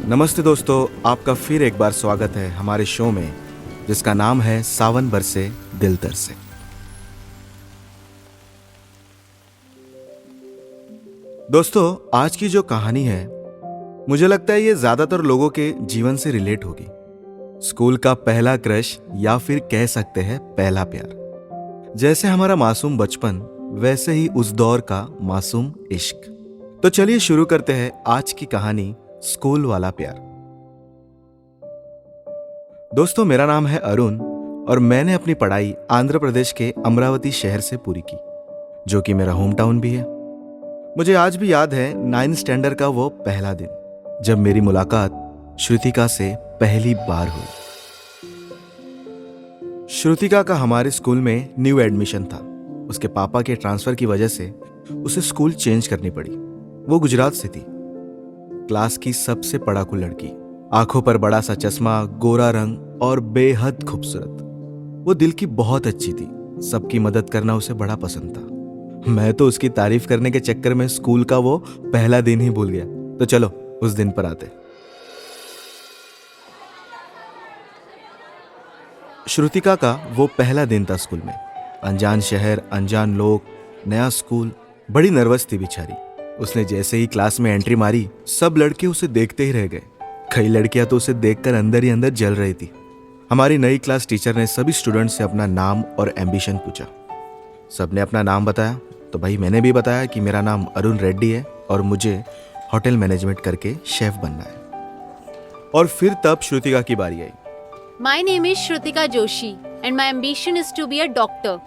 नमस्ते दोस्तों, आपका फिर एक बार स्वागत है हमारे शो में जिसका नाम है सावन बरसे दिल तरसे। दोस्तों, आज की जो कहानी है मुझे लगता है ये ज्यादातर लोगों के जीवन से रिलेट होगी। स्कूल का पहला क्रश या फिर कह सकते हैं पहला प्यार। जैसे हमारा मासूम बचपन वैसे ही उस दौर का मासूम इश्क। तो चलिए शुरू करते हैं आज की कहानी, स्कूल वाला प्यार। दोस्तों, मेरा नाम है अरुण और मैंने अपनी पढ़ाई आंध्र प्रदेश के अमरावती शहर से पूरी की, जो कि मेरा होम टाउन भी है। मुझे आज भी याद है 9th स्टैंडर्ड का वो पहला दिन जब मेरी मुलाकात श्रुतिका से पहली बार हुई। श्रुतिका का हमारे स्कूल में न्यू एडमिशन था। उसके पापा के ट्रांसफर की वजह से उसे स्कूल चेंज करनी पड़ी। वो गुजरात से थी। क्लास की सबसे पढ़ाकू लड़की, आंखों पर बड़ा सा चश्मा, गोरा रंग और बेहद खूबसूरत। वो दिल की बहुत अच्छी थी। सबकी मदद करना उसे बड़ा पसंद था। मैं तो उसकी तारीफ करने के चक्कर में स्कूल का वो पहला दिन ही भूल गया। तो चलो उस दिन पर आते। श्रुतिका का वो पहला दिन था स्कूल में। अनजान शहर, अनजान लोग, नया स्कूल। बड़ी नर्वस थी बेचारी। उसने जैसे ही क्लास में एंट्री मारी, सब लड़के उसे देखते ही रह गए। कई लड़कियां तो उसे देखकर अंदर ही अंदर जल रही थी। हमारी नई क्लास टीचर ने सभी स्टूडेंट से अपना नाम और एम्बिशन पूछा। सबने अपना नाम बताया, तो भाई मैंने भी बताया कि मेरा नाम अरुण रेड्डी है और मुझे होटल मैनेजमेंट करके शेफ बनना है। और फिर तब श्रुतिका की बारी आई। My name is Shrutika Joshi and my ambition is to be a doctor.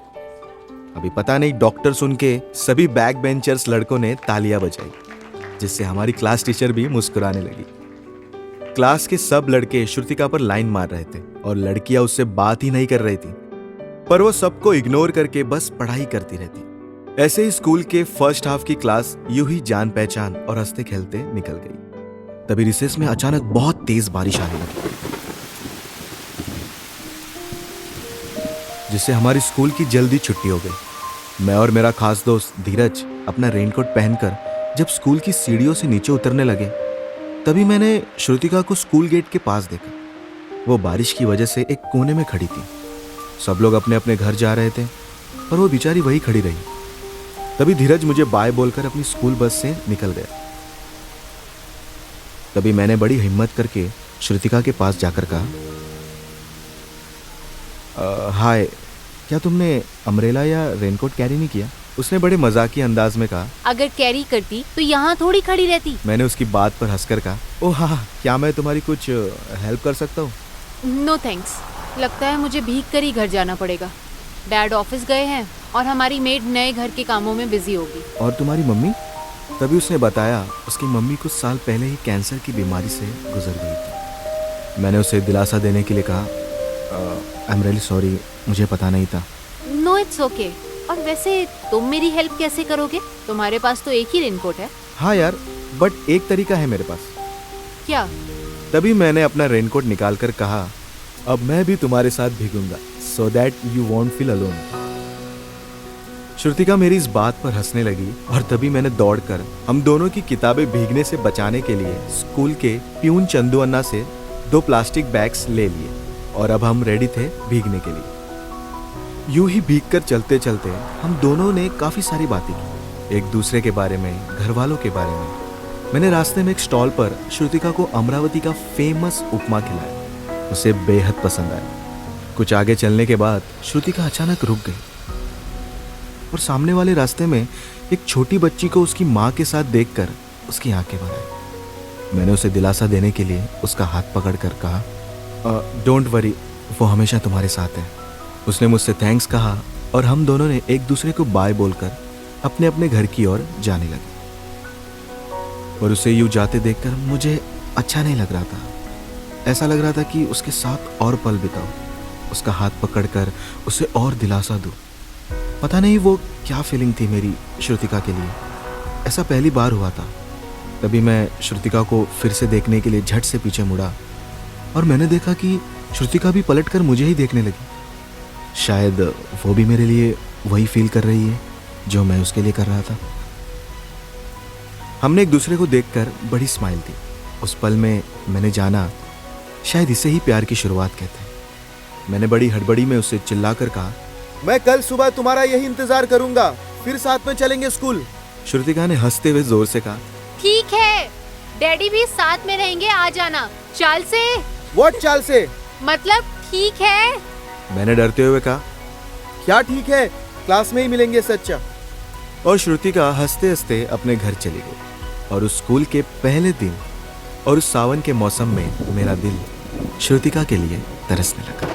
अभी पता नहीं डॉक्टर सुन के सभी बैक बेंचर्स लड़कों ने तालियां बजाई, जिससे हमारी क्लास टीचर भी मुस्कुराने लगी। क्लास के सब लड़के श्रुतिका पर लाइन मार रहे थे और लड़कियां उससे बात ही नहीं कर रही थी, पर वो सबको इग्नोर करके बस पढ़ाई करती रहती। ऐसे ही स्कूल के फर्स्ट हाफ की क्लास यूं ही जान पहचान और हंसते खेलते निकल गई। तभी रिसेस में अचानक बहुत तेज बारिश आने लगी, जिससे हमारी स्कूल की जल्दी छुट्टी हो गई। मैं और मेरा खास दोस्त धीरज अपना रेनकोट पहनकर जब स्कूल की सीढ़ियों से नीचे उतरने लगे, तभी मैंने श्रुतिका को स्कूल गेट के पास देखा। वो बारिश की वजह से एक कोने में खड़ी थी। सब लोग अपने अपने घर जा रहे थे, पर वो बेचारी वही खड़ी रही। तभी धीरज मुझे बाय बोलकर अपनी स्कूल बस से निकल गया। तभी मैंने बड़ी हिम्मत करके श्रुतिका के पास जाकर कहा, हाय, क्या तुमने अम्ब्रेला या रेनकोट कैरी नहीं किया? उसने बड़े मजाकी अंदाज में कहा। अगर कैरी करती तो यहाँ थोड़ी खड़ी रहती। मैंने उसकी बात पर हंसकर कहा, ओह हाँ, क्या मैं तुम्हारी कुछ हेल्प कर सकता हूँ? नो थैंक्स, लगता है मुझे भीग कर ही घर जाना पड़ेगा। डैड ऑफिस गए हैं और हमारी मेड नए घर के कामों में बिजी होगी। और तुम्हारी मम्मी? तभी उसने बताया उसकी मम्मी कुछ साल पहले ही कैंसर की बीमारी से गुजर गई थी। मैंने उसे दिलासा देने के लिए कहा, आई एम रियली सॉरी, मुझे पता नहीं था। No it's okay. और वैसे तुम मेरी हेल्प कैसे करोगे? तुम्हारे पास तो एक ही रेनकोट है। हाँ यार, बट एक तरीका है मेरे पास। क्या? तभी मैंने अपना रेनकोट निकाल कर कहा, अब मैं भी तुम्हारे साथ भीगूंगा, so that you won't feel alone. Shrutika मेरी इस बात पर हंसने लगी और तभी मैंने दौड़कर हम दोनों की किताबें भीगने से बचाने के लिए स्कूल के प्यून चंदू अन्ना से 2 प्लास्टिक बैग्स ले लिए और अब हम रेडी थे भीगने के लिए। यूं ही भीगकर चलते चलते हम दोनों ने काफी सारी बातें की, एक दूसरे के बारे में, घर वालों के बारे में। मैंने रास्ते में एक स्टॉल पर श्रुतिका को अमरावती का फेमस उपमा खिलाया। उसे बेहद पसंद आया। कुछ आगे चलने के बाद श्रुतिका अचानक रुक गई और सामने वाले रास्ते में एक छोटी बच्ची को उसकी माँ के साथ देखकर उसकी आंखें भर आई। मैंने उसे दिलासा देने के लिए उसका हाथ पकड़कर कहा, डोंट वरी, वो हमेशा तुम्हारे साथ है। उसने मुझसे थैंक्स कहा और हम दोनों ने एक दूसरे को बाय बोलकर अपने अपने घर की ओर जाने लगे। और उसे यूं जाते देखकर मुझे अच्छा नहीं लग रहा था। ऐसा लग रहा था कि उसके साथ और पल बिताऊं, उसका हाथ पकड़कर उसे और दिलासा दूं। पता नहीं वो क्या फीलिंग थी मेरी श्रुतिका के लिए। ऐसा पहली बार हुआ था। तभी मैं श्रुतिका को फिर से देखने के लिए झट से पीछे मुड़ा और मैंने देखा कि श्रुतिका भी पलटकर मुझे ही देखने लगी। शायद वो भी मेरे लिए वही फील कर रही है जो मैं उसके लिए कर रहा था। हमने एक दूसरे को देखकर बड़ी स्माइल दी उस पल में मैंने जाना शायद इसे ही प्यार की शुरुआत कहते हैं। मैंने बड़ी हड़बड़ी में उससे चिल्लाकर कहा, मैं कल सुबह तुम्हारा यही इंतजार करूंगा, फिर साथ में चलेंगे स्कूल। श्रुतिका ने हंसते हुए जोर से कहा, ठीक है, डैडी भी साथ में रहेंगे, आ जाना। चाल से? व्हाट चाल से? मतलब ठीक है। मैंने डरते हुए कहा, क्या ठीक है, क्लास में ही मिलेंगे सच्चा। और श्रुतिका हंसते हंसते अपने घर चली गई। और उस स्कूल के पहले दिन और उस सावन के मौसम में मेरा दिल श्रुतिका के लिए तरसने लगा।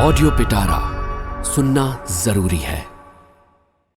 ऑडियो पिटारा सुनना जरूरी है।